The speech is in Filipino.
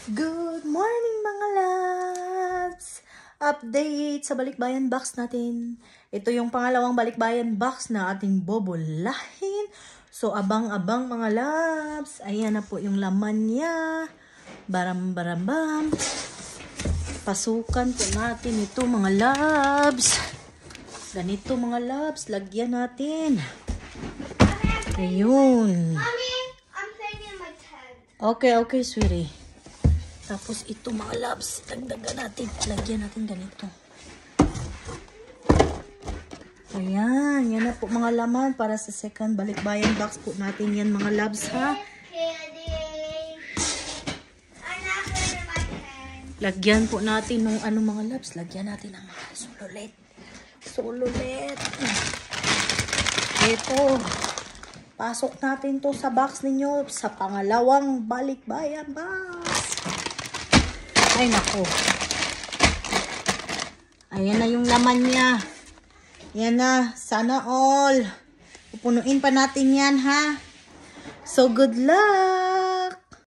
Good morning mga loves! Update sa balikbayan box natin. Ito yung pangalawang balikbayan box na ating bobolahin. So abang-abang mga loves. Ayan na po yung laman niya. Baram-baram-bam. Pasukan po natin ito mga loves. Ganito mga loves. Lagyan natin. Ayun. Mommy, I'm playing in my tent. Okay, sweetie. Tapos ito mga loves, dagdagan natin. Lagyan natin ganito. Ayan, yan na po mga laman para sa second balikbayan box po natin yan mga loves ha. Candy. I'm not playing in my tent. Lagyan po natin ng ano mga loves, lagyan natin ng mga sululit. Sululit. Ito. Pasok natin to sa box ninyo sa pangalawang balikbayan box. Ay, nako. Ayan na yung laman niya. Yan na. Sana all. Pupunuin pa natin yan, ha? So, good luck!